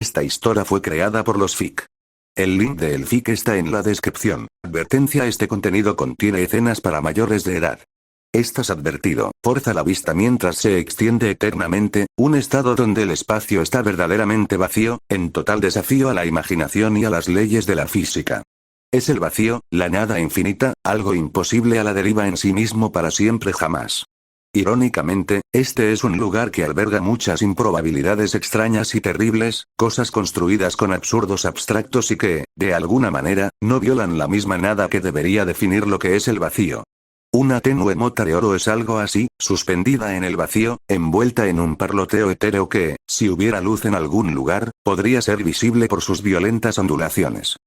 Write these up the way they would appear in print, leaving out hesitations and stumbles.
Esta historia fue creada por los FIC. El link de el FIC está en la descripción. Advertencia: este contenido contiene escenas para mayores de edad. Estás advertido. Forza la vista mientras se extiende eternamente, un estado donde el espacio está verdaderamente vacío, en total desafío a la imaginación y a las leyes de la física. Es el vacío, la nada infinita, algo imposible a la deriva en sí mismo para siempre jamás. Irónicamente, este es un lugar que alberga muchas improbabilidades extrañas y terribles, cosas construidas con absurdos abstractos y que, de alguna manera, no violan la misma nada que debería definir lo que es el vacío. Una tenue mota de oro es algo así, suspendida en el vacío, envuelta en un parloteo etéreo que, si hubiera luz en algún lugar, podría ser visible por sus violentas ondulaciones.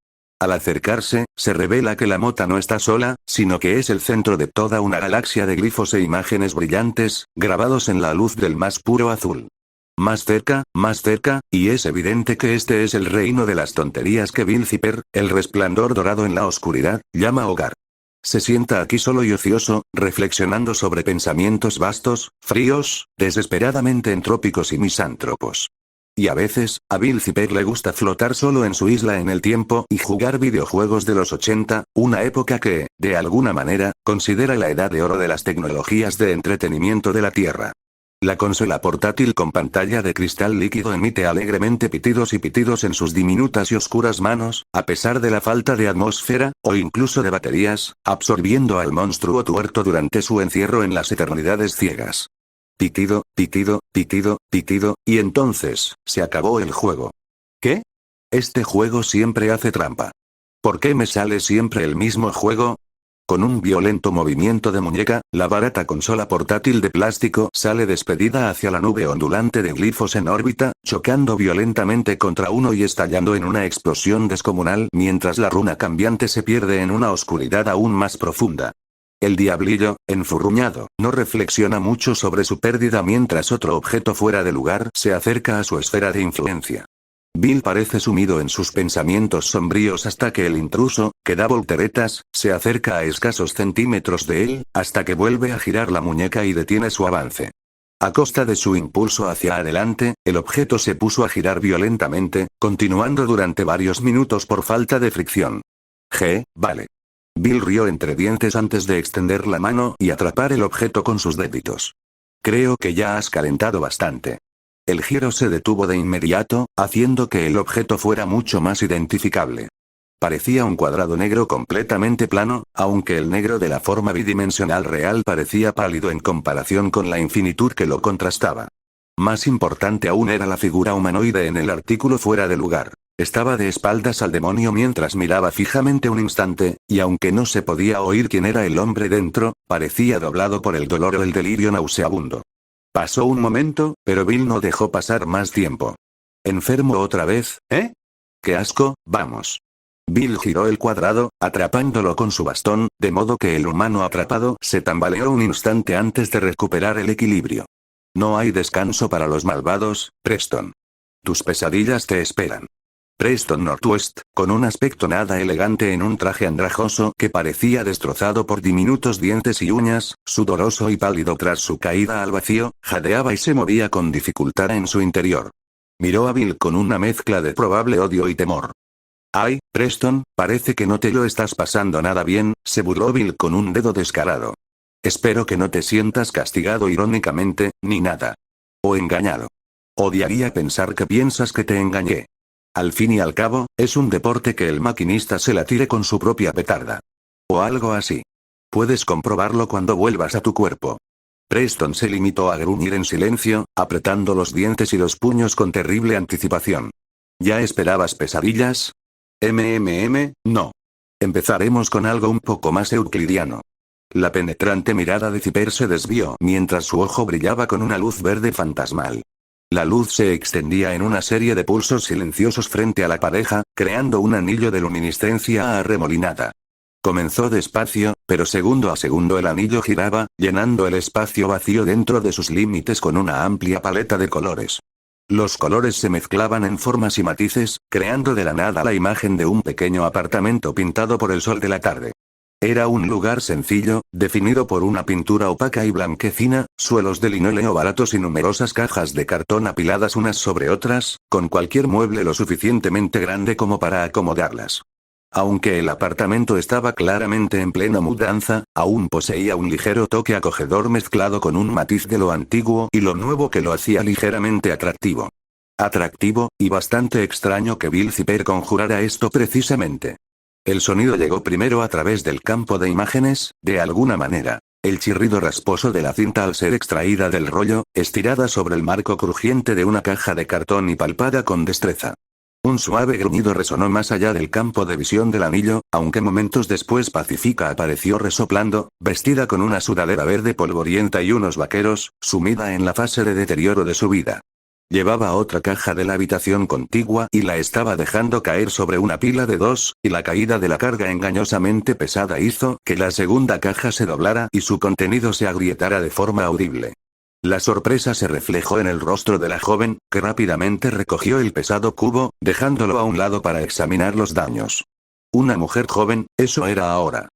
Al acercarse, se revela que la mota no está sola, sino que es el centro de toda una galaxia de glifos e imágenes brillantes, grabados en la luz del más puro azul. Más cerca, y es evidente que este es el reino de las tonterías que Bill Cipher, el resplandor dorado en la oscuridad, llama hogar. Se sienta aquí solo y ocioso, reflexionando sobre pensamientos vastos, fríos, desesperadamente entrópicos y misántropos. Y a veces, a Bill Cipher le gusta flotar solo en su isla en el tiempo y jugar videojuegos de los 80, una época que, de alguna manera, considera la edad de oro de las tecnologías de entretenimiento de la Tierra. La consola portátil con pantalla de cristal líquido emite alegremente pitidos y pitidos en sus diminutas y oscuras manos, a pesar de la falta de atmósfera, o incluso de baterías, absorbiendo al monstruo tuerto durante su encierro en las eternidades ciegas. Pitido, pitido, pitido, pitido, y entonces, se acabó el juego. ¿Qué? Este juego siempre hace trampa. ¿Por qué me sale siempre el mismo juego? Con un violento movimiento de muñeca, la barata consola portátil de plástico sale despedida hacia la nube ondulante de glifos en órbita, chocando violentamente contra uno y estallando en una explosión descomunal mientras la runa cambiante se pierde en una oscuridad aún más profunda. El diablillo, enfurruñado, no reflexiona mucho sobre su pérdida mientras otro objeto fuera de lugar se acerca a su esfera de influencia. Bill parece sumido en sus pensamientos sombríos hasta que el intruso, que da volteretas, se acerca a escasos centímetros de él, hasta que vuelve a girar la muñeca y detiene su avance. A costa de su impulso hacia adelante, el objeto se puso a girar violentamente, continuando durante varios minutos por falta de fricción. Vale. Bill rió entre dientes antes de extender la mano y atrapar el objeto con sus deditos. Creo que ya has calentado bastante. El giro se detuvo de inmediato, haciendo que el objeto fuera mucho más identificable. Parecía un cuadrado negro completamente plano, aunque el negro de la forma bidimensional real parecía pálido en comparación con la infinitud que lo contrastaba. Más importante aún era la figura humanoide en el artículo fuera de lugar. Estaba de espaldas al demonio mientras miraba fijamente un instante, y aunque no se podía oír quién era el hombre dentro, parecía doblado por el dolor o el delirio nauseabundo. Pasó un momento, pero Bill no dejó pasar más tiempo. ¿Enfermo otra vez, eh? ¡Qué asco! Vamos. Bill giró el cuadrado, atrapándolo con su bastón, de modo que el humano atrapado se tambaleó un instante antes de recuperar el equilibrio. No hay descanso para los malvados, Preston. Tus pesadillas te esperan. Preston Northwest, con un aspecto nada elegante en un traje andrajoso que parecía destrozado por diminutos dientes y uñas, sudoroso y pálido tras su caída al vacío, jadeaba y se movía con dificultad en su interior. Miró a Bill con una mezcla de probable odio y temor. «Ay, Preston, parece que no te lo estás pasando nada bien», se burló Bill con un dedo descarado. «Espero que no te sientas castigado irónicamente, ni nada. O engañado. Odiaría pensar que piensas que te engañé. Al fin y al cabo, es un deporte que el maquinista se la tire con su propia petarda. O algo así. Puedes comprobarlo cuando vuelvas a tu cuerpo». Preston se limitó a gruñir en silencio, apretando los dientes y los puños con terrible anticipación. ¿Ya esperabas pesadillas? No. Empezaremos con algo un poco más euclidiano. La penetrante mirada de Cipher se desvió mientras su ojo brillaba con una luz verde fantasmal. La luz se extendía en una serie de pulsos silenciosos frente a la pareja, creando un anillo de luminiscencia arremolinada. Comenzó despacio, pero segundo a segundo el anillo giraba, llenando el espacio vacío dentro de sus límites con una amplia paleta de colores. Los colores se mezclaban en formas y matices, creando de la nada la imagen de un pequeño apartamento pintado por el sol de la tarde. Era un lugar sencillo, definido por una pintura opaca y blanquecina, suelos de linóleo baratos y numerosas cajas de cartón apiladas unas sobre otras, con cualquier mueble lo suficientemente grande como para acomodarlas. Aunque el apartamento estaba claramente en plena mudanza, aún poseía un ligero toque acogedor mezclado con un matiz de lo antiguo y lo nuevo que lo hacía ligeramente atractivo. Atractivo, y bastante extraño que Bill Cipher conjurara esto precisamente. El sonido llegó primero a través del campo de imágenes, de alguna manera. El chirrido rasposo de la cinta al ser extraída del rollo, estirada sobre el marco crujiente de una caja de cartón y palpada con destreza. Un suave gruñido resonó más allá del campo de visión del anillo, aunque momentos después Pacifica apareció resoplando, vestida con una sudadera verde polvorienta y unos vaqueros, sumida en la fase de deterioro de su vida. Llevaba otra caja de la habitación contigua y la estaba dejando caer sobre una pila de dos, y la caída de la carga engañosamente pesada hizo que la segunda caja se doblara y su contenido se agrietara de forma audible. La sorpresa se reflejó en el rostro de la joven, que rápidamente recogió el pesado cubo, dejándolo a un lado para examinar los daños. Una mujer joven, eso era ahora.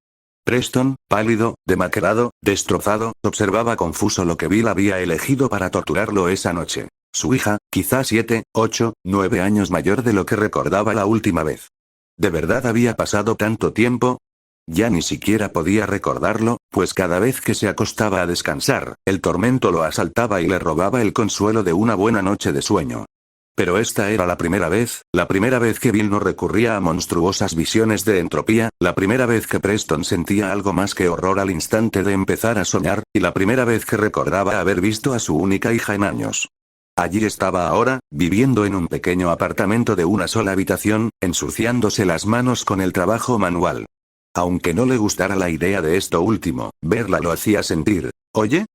Preston, pálido, demacrado, destrozado, observaba confuso lo que Bill había elegido para torturarlo esa noche. Su hija, quizá 7, 8, 9 años mayor de lo que recordaba la última vez. ¿De verdad había pasado tanto tiempo? Ya ni siquiera podía recordarlo, pues cada vez que se acostaba a descansar, el tormento lo asaltaba y le robaba el consuelo de una buena noche de sueño. Pero esta era la primera vez que Bill no recurría a monstruosas visiones de entropía, la primera vez que Preston sentía algo más que horror al instante de empezar a soñar, y la primera vez que recordaba haber visto a su única hija en años. Allí estaba ahora, viviendo en un pequeño apartamento de una sola habitación, ensuciándose las manos con el trabajo manual. Aunque no le gustara la idea de esto último, verla lo hacía sentir. Oye,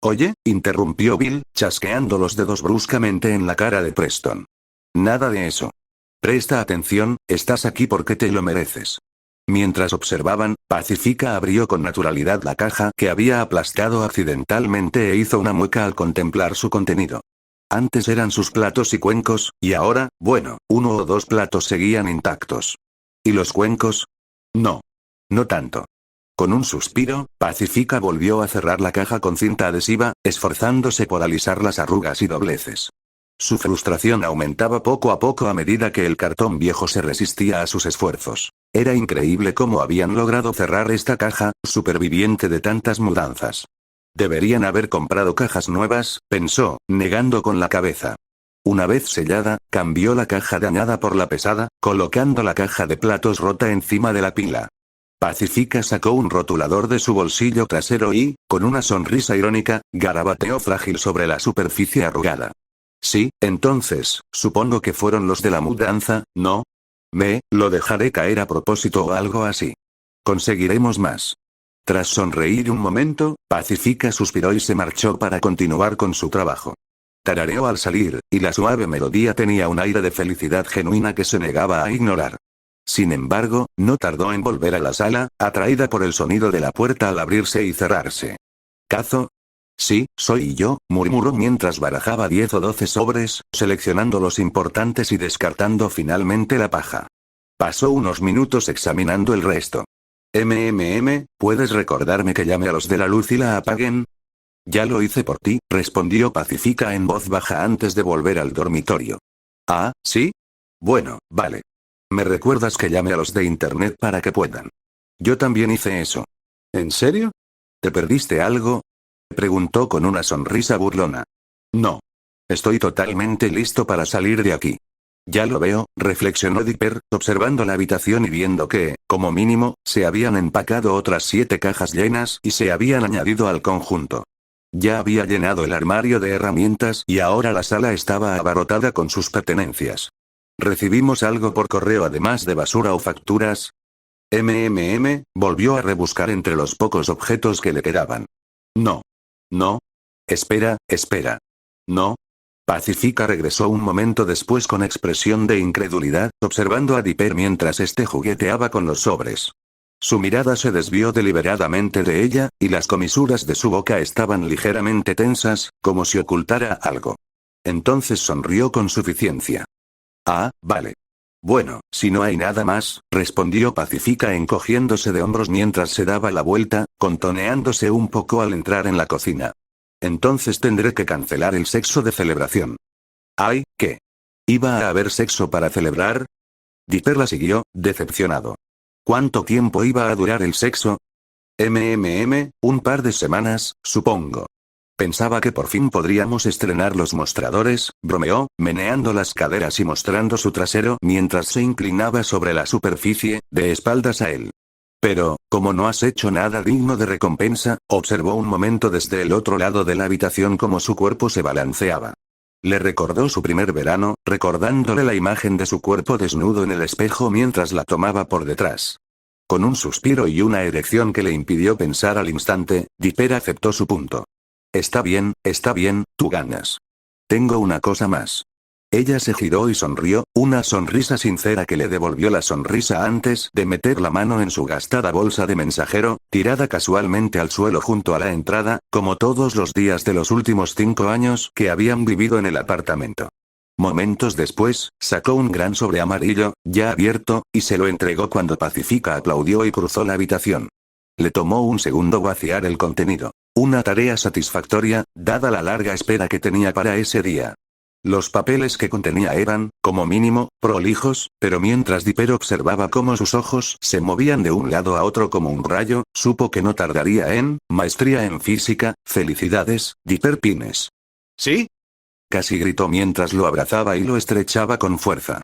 interrumpió Bill, chasqueando los dedos bruscamente en la cara de Preston. Nada de eso. Presta atención, estás aquí porque te lo mereces. Mientras observaban, Pacifica abrió con naturalidad la caja que había aplastado accidentalmente e hizo una mueca al contemplar su contenido. Antes eran sus platos y cuencos, y ahora, bueno, 1 o 2 platos seguían intactos. ¿Y los cuencos? No. No tanto. Con un suspiro, Pacifica volvió a cerrar la caja con cinta adhesiva, esforzándose por alisar las arrugas y dobleces. Su frustración aumentaba poco a poco a medida que el cartón viejo se resistía a sus esfuerzos. Era increíble cómo habían logrado cerrar esta caja, superviviente de tantas mudanzas. Deberían haber comprado cajas nuevas, pensó, negando con la cabeza. Una vez sellada, cambió la caja dañada por la pesada, colocando la caja de platos rota encima de la pila. Pacifica sacó un rotulador de su bolsillo trasero y, con una sonrisa irónica, garabateó frágil sobre la superficie arrugada. Sí, entonces, supongo que fueron los de la mudanza, ¿no? Lo dejaré caer a propósito o algo así. Conseguiremos más. Tras sonreír un momento, Pacifica suspiró y se marchó para continuar con su trabajo. Tarareó al salir, y la suave melodía tenía un aire de felicidad genuina que se negaba a ignorar. Sin embargo, no tardó en volver a la sala, atraída por el sonido de la puerta al abrirse y cerrarse. ¿Cazo? Sí, soy yo, murmuró mientras barajaba 10 o 12 sobres, seleccionando los importantes y descartando finalmente la paja. Pasó unos minutos examinando el resto. ¿Puedes recordarme que llame a los de la luz y la apaguen? Ya lo hice por ti, respondió Pacifica en voz baja antes de volver al dormitorio. ¿Ah, sí? Bueno, vale. ¿Me recuerdas que llame a los de internet para que puedan? Yo también hice eso. ¿En serio? ¿Te perdiste algo? Preguntó con una sonrisa burlona. No. Estoy totalmente listo para salir de aquí. Ya lo veo, reflexionó Dipper, observando la habitación y viendo que, como mínimo, se habían empacado otras 7 cajas llenas y se habían añadido al conjunto. Ya había llenado el armario de herramientas y ahora la sala estaba abarrotada con sus pertenencias. ¿Recibimos algo por correo además de basura o facturas? Volvió a rebuscar entre los pocos objetos que le quedaban. No. No. Espera. No. Pacifica regresó un momento después con expresión de incredulidad, observando a Dipper mientras este jugueteaba con los sobres. Su mirada se desvió deliberadamente de ella, y las comisuras de su boca estaban ligeramente tensas, como si ocultara algo. Entonces sonrió con suficiencia. Ah, vale. Bueno, si no hay nada más, respondió Pacífica encogiéndose de hombros mientras se daba la vuelta, contoneándose un poco al entrar en la cocina. Entonces tendré que cancelar el sexo de celebración. ¡Ay, qué! ¿Iba a haber sexo para celebrar? Dipper la siguió, decepcionado. ¿Cuánto tiempo iba a durar el sexo? Un par de semanas, supongo. Pensaba que por fin podríamos estrenar los mostradores, bromeó, meneando las caderas y mostrando su trasero mientras se inclinaba sobre la superficie, de espaldas a él. Pero, como no has hecho nada digno de recompensa, observó un momento desde el otro lado de la habitación cómo su cuerpo se balanceaba. Le recordó su primer verano, recordándole la imagen de su cuerpo desnudo en el espejo mientras la tomaba por detrás. Con un suspiro y una erección que le impidió pensar al instante, Dipper aceptó su punto. Está bien, tú ganas. Tengo una cosa más. Ella se giró y sonrió, una sonrisa sincera que le devolvió la sonrisa antes de meter la mano en su gastada bolsa de mensajero, tirada casualmente al suelo junto a la entrada, como todos los días de los últimos 5 años que habían vivido en el apartamento. Momentos después, sacó un gran sobre amarillo, ya abierto, y se lo entregó cuando Pacífica aplaudió y cruzó la habitación. Le tomó un segundo vaciar el contenido. Una tarea satisfactoria, dada la larga espera que tenía para ese día. Los papeles que contenía eran, como mínimo, prolijos, pero mientras Dipper observaba cómo sus ojos se movían de un lado a otro como un rayo, supo que no tardaría en, maestría en física, felicidades, Dipper Pines. ¿Sí? Casi gritó mientras lo abrazaba y lo estrechaba con fuerza.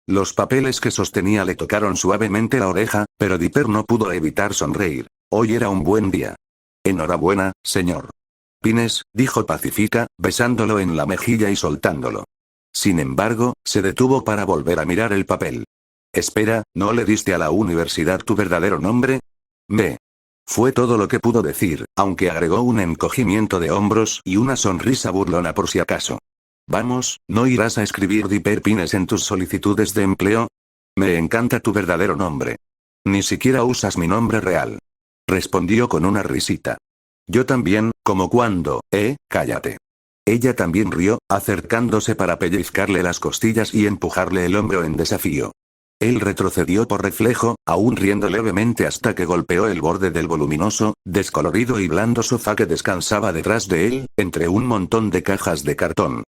Los papeles que sostenía le tocaron suavemente la oreja, pero Dipper no pudo evitar sonreír. Hoy era un buen día. Enhorabuena, señor Pines, dijo Pacífica, besándolo en la mejilla y soltándolo. Sin embargo, se detuvo para volver a mirar el papel. Espera, ¿no le diste a la universidad tu verdadero nombre? Fue todo lo que pudo decir, aunque agregó un encogimiento de hombros y una sonrisa burlona por si acaso. Vamos, ¿no irás a escribir Dipper Pines en tus solicitudes de empleo? Me encanta tu verdadero nombre. Ni siquiera usas mi nombre real. Respondió con una risita. Yo también, como cuando, cállate. Ella también rió, acercándose para pellizcarle las costillas y empujarle el hombro en desafío. Él retrocedió por reflejo, aún riendo levemente hasta que golpeó el borde del voluminoso, descolorido y blando sofá que descansaba detrás de él, entre un montón de cajas de cartón.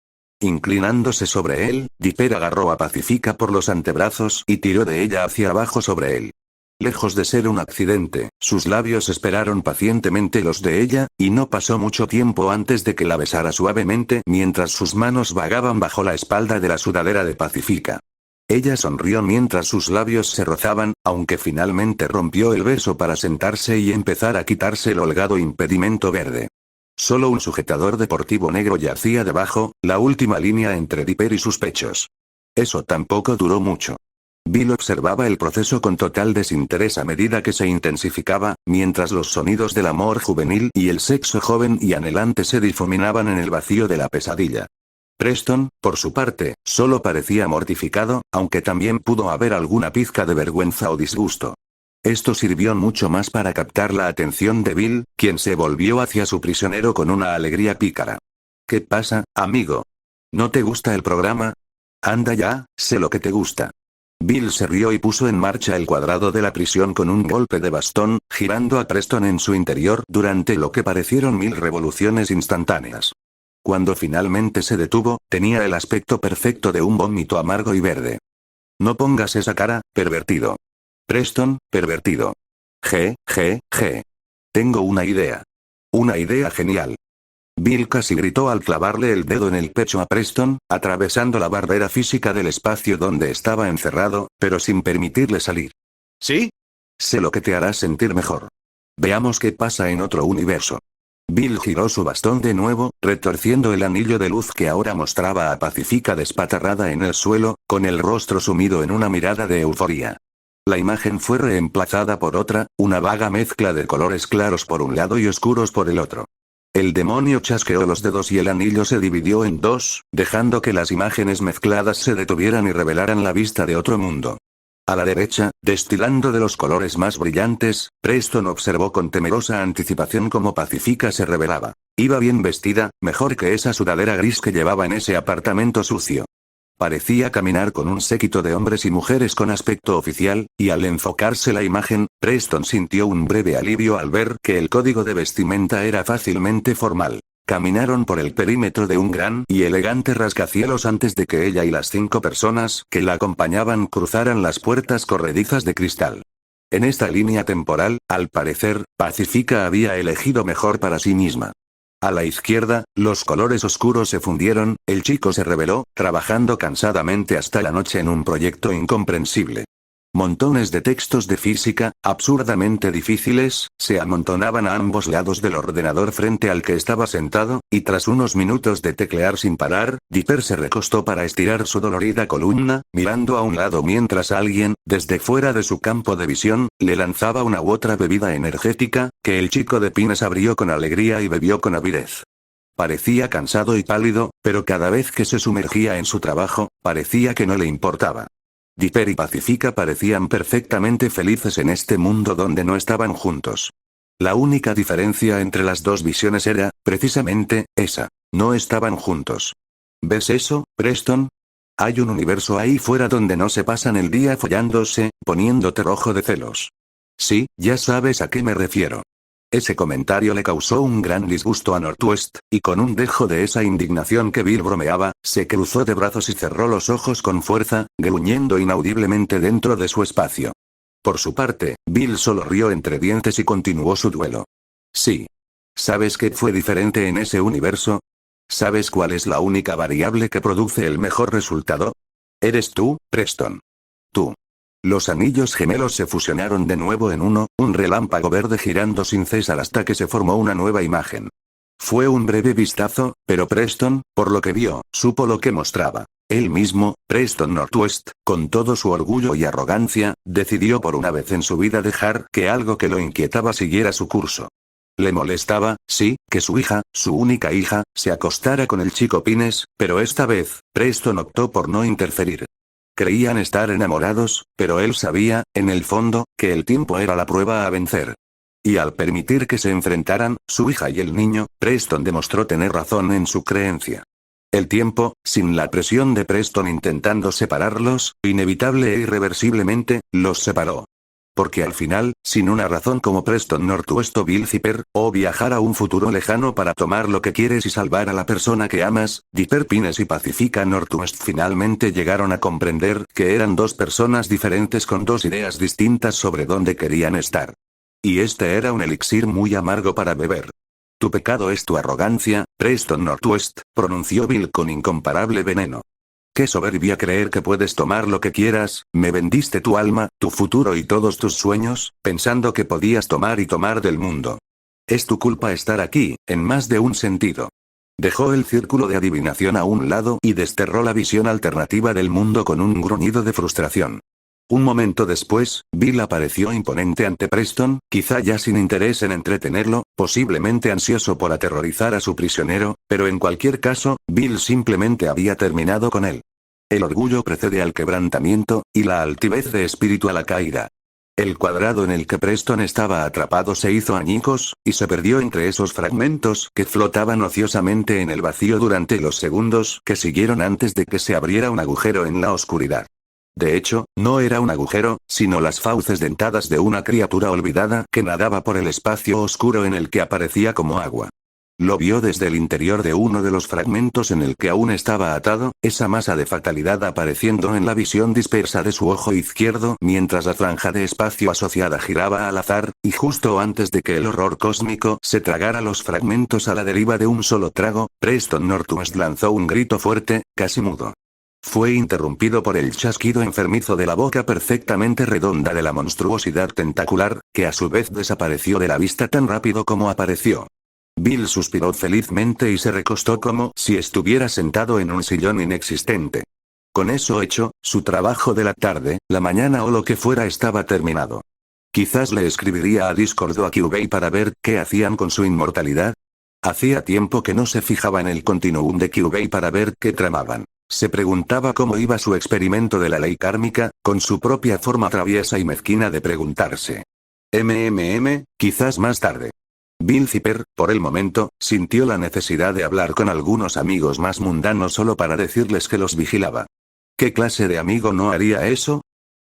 Inclinándose sobre él, Dipper agarró a Pacífica por los antebrazos y tiró de ella hacia abajo sobre él. Lejos de ser un accidente, sus labios esperaron pacientemente los de ella, y no pasó mucho tiempo antes de que la besara suavemente mientras sus manos vagaban bajo la espalda de la sudadera de Pacífica. Ella sonrió mientras sus labios se rozaban, aunque finalmente rompió el beso para sentarse y empezar a quitarse el holgado impedimento verde. Solo un sujetador deportivo negro yacía debajo, la última línea entre Dipper y sus pechos. Eso tampoco duró mucho. Bill observaba el proceso con total desinterés a medida que se intensificaba, mientras los sonidos del amor juvenil y el sexo joven y anhelante se difuminaban en el vacío de la pesadilla. Preston, por su parte, solo parecía mortificado, aunque también pudo haber alguna pizca de vergüenza o disgusto. Esto sirvió mucho más para captar la atención de Bill, quien se volvió hacia su prisionero con una alegría pícara. ¿Qué pasa, amigo? ¿No te gusta el programa? Anda ya, sé lo que te gusta. Bill se rió y puso en marcha el cuadrado de la prisión con un golpe de bastón, girando a Preston en su interior durante lo que parecieron 1000 revoluciones instantáneas. Cuando finalmente se detuvo, tenía el aspecto perfecto de un vómito amargo y verde. No pongas esa cara, pervertido. Preston, pervertido. Tengo una idea. Una idea genial. Bill casi gritó al clavarle el dedo en el pecho a Preston, atravesando la barrera física del espacio donde estaba encerrado, pero sin permitirle salir. ¿Sí? Sé lo que te hará sentir mejor. Veamos qué pasa en otro universo. Bill giró su bastón de nuevo, retorciendo el anillo de luz que ahora mostraba a Pacífica despatarrada en el suelo, con el rostro sumido en una mirada de euforia. La imagen fue reemplazada por otra, una vaga mezcla de colores claros por un lado y oscuros por el otro. El demonio chasqueó los dedos y el anillo se dividió en dos, dejando que las imágenes mezcladas se detuvieran y revelaran la vista de otro mundo. A la derecha, destilando de los colores más brillantes, Preston observó con temerosa anticipación cómo Pacífica se revelaba. Iba bien vestida, mejor que esa sudadera gris que llevaba en ese apartamento sucio. Parecía caminar con un séquito de hombres y mujeres con aspecto oficial, y al enfocarse la imagen, Preston sintió un breve alivio al ver que el código de vestimenta era fácilmente formal. Caminaron por el perímetro de un gran y elegante rascacielos antes de que ella y las 5 personas que la acompañaban cruzaran las puertas corredizas de cristal. En esta línea temporal, al parecer, Pacifica había elegido mejor para sí misma. A la izquierda, los colores oscuros se fundieron, el chico se rebeló, trabajando cansadamente hasta la noche en un proyecto incomprensible. Montones de textos de física, absurdamente difíciles, se amontonaban a ambos lados del ordenador frente al que estaba sentado, y tras unos minutos de teclear sin parar, Dipper se recostó para estirar su dolorida columna, mirando a un lado mientras alguien, desde fuera de su campo de visión, le lanzaba una u otra bebida energética, que el chico de pines abrió con alegría y bebió con avidez. Parecía cansado y pálido, pero cada vez que se sumergía en su trabajo, parecía que no le importaba. Dipper y Pacifica parecían perfectamente felices en este mundo donde no estaban juntos. La única diferencia entre las dos visiones era, precisamente, esa. No estaban juntos. ¿Ves eso, Preston? Hay un universo ahí fuera donde no se pasan el día follándose, poniéndote rojo de celos. Sí, ya sabes a qué me refiero. Ese comentario le causó un gran disgusto a Northwest, y con un dejo de esa indignación que Bill bromeaba, se cruzó de brazos y cerró los ojos con fuerza, gruñendo inaudiblemente dentro de su espacio. Por su parte, Bill solo rió entre dientes y continuó su duelo. Sí. ¿Sabes qué fue diferente en ese universo? ¿Sabes cuál es la única variable que produce el mejor resultado? Eres tú, Preston. Tú. Los anillos gemelos se fusionaron de nuevo en uno, un relámpago verde girando sin cesar hasta que se formó una nueva imagen. Fue un breve vistazo, pero Preston, por lo que vio, supo lo que mostraba. Él mismo, Preston Northwest, con todo su orgullo y arrogancia, decidió por una vez en su vida dejar que algo que lo inquietaba siguiera su curso. Le molestaba, sí, que su hija, su única hija, se acostara con el chico Pines, pero esta vez, Preston optó por no interferir. Creían estar enamorados, pero él sabía, en el fondo, que el tiempo era la prueba a vencer. Y al permitir que se enfrentaran, su hija y el niño, Preston demostró tener razón en su creencia. El tiempo, sin la presión de Preston intentando separarlos, inevitable e irreversiblemente, los separó. Porque al final, sin una razón como Preston Northwest o Bill Zipper, o viajar a un futuro lejano para tomar lo que quieres y salvar a la persona que amas, Dipper Pines y Pacifica Northwest finalmente llegaron a comprender que eran dos personas diferentes con dos ideas distintas sobre dónde querían estar. Y este era un elixir muy amargo para beber. Tu pecado es tu arrogancia, Preston Northwest, pronunció Bill con incomparable veneno. Qué soberbia creer que puedes tomar lo que quieras, me vendiste tu alma, tu futuro y todos tus sueños, pensando que podías tomar y tomar del mundo. Es tu culpa estar aquí, en más de un sentido. Dejó el círculo de adivinación a un lado y desterró la visión alternativa del mundo con un gruñido de frustración. Un momento después, Bill apareció imponente ante Preston, quizá ya sin interés en entretenerlo, posiblemente ansioso por aterrorizar a su prisionero, pero en cualquier caso, Bill simplemente había terminado con él. El orgullo precede al quebrantamiento, y la altivez de espíritu a la caída. El cuadrado en el que Preston estaba atrapado se hizo añicos, y se perdió entre esos fragmentos que flotaban ociosamente en el vacío durante los segundos que siguieron antes de que se abriera un agujero en la oscuridad. De hecho, no era un agujero, sino las fauces dentadas de una criatura olvidada que nadaba por el espacio oscuro en el que aparecía como agua. Lo vio desde el interior de uno de los fragmentos en el que aún estaba atado, esa masa de fatalidad apareciendo en la visión dispersa de su ojo izquierdo mientras la franja de espacio asociada giraba al azar, y justo antes de que el horror cósmico se tragara los fragmentos a la deriva de un solo trago, Preston Northwest lanzó un grito fuerte, casi mudo. Fue interrumpido por el chasquido enfermizo de la boca perfectamente redonda de la monstruosidad tentacular, que a su vez desapareció de la vista tan rápido como apareció. Bill suspiró felizmente y se recostó como si estuviera sentado en un sillón inexistente. Con eso hecho, su trabajo de la tarde, la mañana o lo que fuera estaba terminado. Quizás le escribiría a Discord o a Cubase para ver qué hacían con su inmortalidad. Hacía tiempo que no se fijaba en el continuum de Cubase para ver qué tramaban. Se preguntaba cómo iba su experimento de la ley kármica, con su propia forma traviesa y mezquina de preguntarse. Quizás más tarde. Bill Zipper, por el momento, sintió la necesidad de hablar con algunos amigos más mundanos solo para decirles que los vigilaba. ¿Qué clase de amigo no haría eso?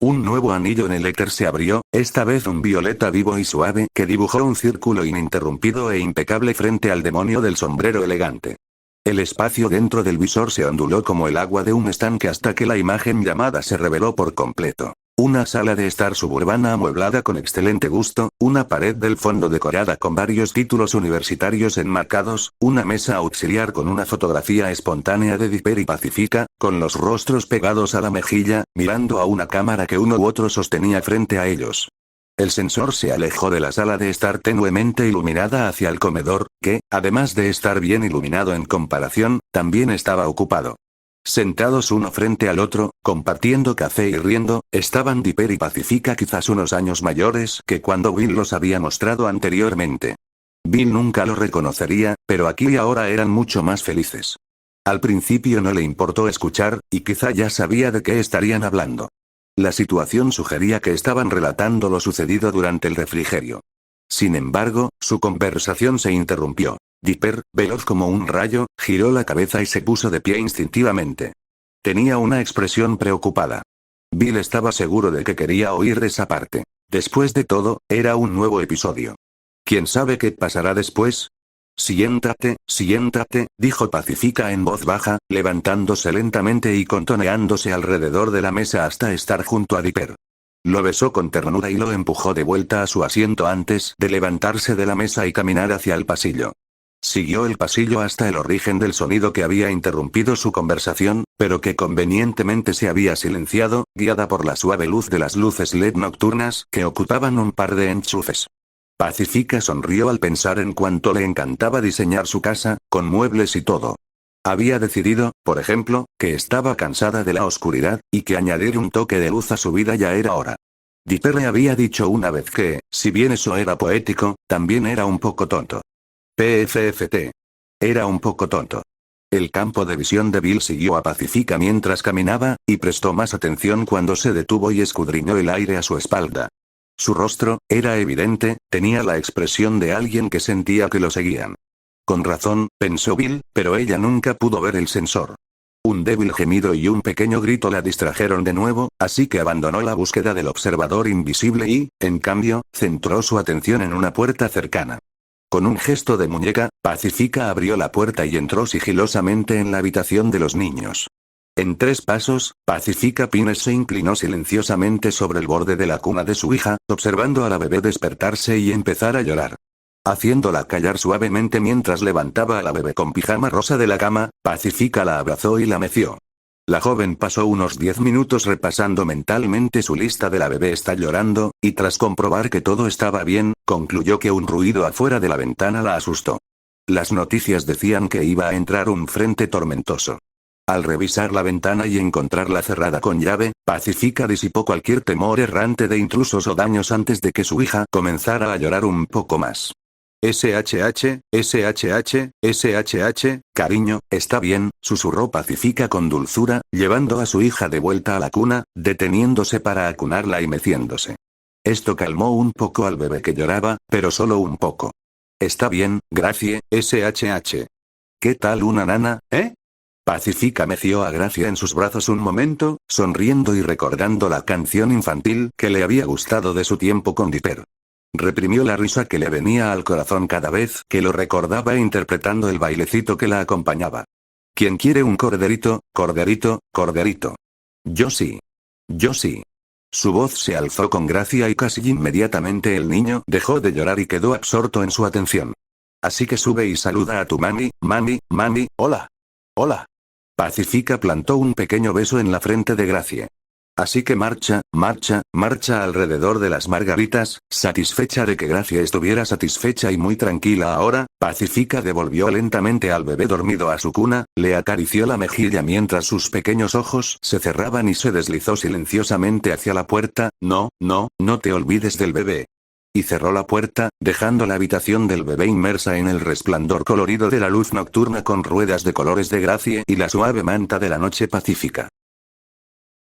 Un nuevo anillo en el éter se abrió, esta vez un violeta vivo y suave que dibujó un círculo ininterrumpido e impecable frente al demonio del sombrero elegante. El espacio dentro del visor se onduló como el agua de un estanque hasta que la imagen llamada se reveló por completo. Una sala de estar suburbana amueblada con excelente gusto, una pared del fondo decorada con varios títulos universitarios enmarcados, una mesa auxiliar con una fotografía espontánea de Dipper y Pacifica, con los rostros pegados a la mejilla, mirando a una cámara que uno u otro sostenía frente a ellos. El sensor se alejó de la sala de estar tenuemente iluminada hacia el comedor, que, además de estar bien iluminado en comparación, también estaba ocupado. Sentados uno frente al otro, compartiendo café y riendo, estaban Dipper y Pacifica quizás unos años mayores que cuando Bill los había mostrado anteriormente. Bill nunca lo reconocería, pero aquí y ahora eran mucho más felices. Al principio no le importó escuchar, y quizá ya sabía de qué estarían hablando. La situación sugería que estaban relatando lo sucedido durante el refrigerio. Sin embargo, su conversación se interrumpió. Dipper, veloz como un rayo, giró la cabeza y se puso de pie instintivamente. Tenía una expresión preocupada. Bill estaba seguro de que quería oír esa parte. Después de todo, era un nuevo episodio. ¿Quién sabe qué pasará después? Siéntate, dijo Pacifica en voz baja, levantándose lentamente y contoneándose alrededor de la mesa hasta estar junto a Dipper. Lo besó con ternura y lo empujó de vuelta a su asiento antes de levantarse de la mesa y caminar hacia el pasillo. Siguió el pasillo hasta el origen del sonido que había interrumpido su conversación, pero que convenientemente se había silenciado, guiada por la suave luz de las luces LED nocturnas que ocultaban un par de enchufes. Pacifica sonrió al pensar en cuánto le encantaba diseñar su casa, con muebles y todo. Había decidido, por ejemplo, que estaba cansada de la oscuridad, y que añadir un toque de luz a su vida ya era hora. Dipper le había dicho una vez que, si bien eso era poético, también era un poco tonto. PFFT. Era un poco tonto. El campo de visión de Bill siguió a Pacifica mientras caminaba, y prestó más atención cuando se detuvo y escudriñó el aire a su espalda. Su rostro, era evidente, tenía la expresión de alguien que sentía que lo seguían. Con razón, pensó Bill, pero ella nunca pudo ver el sensor. Un débil gemido y un pequeño grito la distrajeron de nuevo, así que abandonó la búsqueda del observador invisible y, en cambio, centró su atención en una puerta cercana. Con un gesto de muñeca, Pacifica abrió la puerta y entró sigilosamente en la habitación de los niños. En 3 pasos, Pacifica Pines se inclinó silenciosamente sobre el borde de la cuna de su hija, observando a la bebé despertarse y empezar a llorar. Haciéndola callar suavemente mientras levantaba a la bebé con pijama rosa de la cama, Pacifica la abrazó y la meció. La joven pasó unos 10 minutos repasando mentalmente su lista de la bebé está llorando, y tras comprobar que todo estaba bien, concluyó que un ruido afuera de la ventana la asustó. Las noticias decían que iba a entrar un frente tormentoso. Al revisar la ventana y encontrarla cerrada con llave, Pacifica disipó cualquier temor errante de intrusos o daños antes de que su hija comenzara a llorar un poco más. SHH, cariño, está bien, susurró Pacifica con dulzura, llevando a su hija de vuelta a la cuna, deteniéndose para acunarla y meciéndose. Esto calmó un poco al bebé que lloraba, pero solo un poco. Está bien, Gracie, SHH. ¿Qué tal una nana, eh? Pacifica meció a Gracie en sus brazos un momento, sonriendo y recordando la canción infantil que le había gustado de su tiempo con Dipper. Reprimió la risa que le venía al corazón cada vez que lo recordaba interpretando el bailecito que la acompañaba. ¿Quién quiere un corderito, corderito, corderito? Yo sí. Yo sí. Su voz se alzó con gracia y casi inmediatamente el niño dejó de llorar y quedó absorto en su atención. Así que sube y saluda a tu mami, hola. Hola. Pacifica plantó un pequeño beso en la frente de Gracie. Así que marcha alrededor de las margaritas, satisfecha de que Gracie estuviera satisfecha y muy tranquila ahora, Pacifica devolvió lentamente al bebé dormido a su cuna, le acarició la mejilla mientras sus pequeños ojos se cerraban y se deslizó silenciosamente hacia la puerta, no te olvides del bebé. Y cerró la puerta, dejando la habitación del bebé inmersa en el resplandor colorido de la luz nocturna con ruedas de colores de Gracie y la suave manta de la noche pacífica.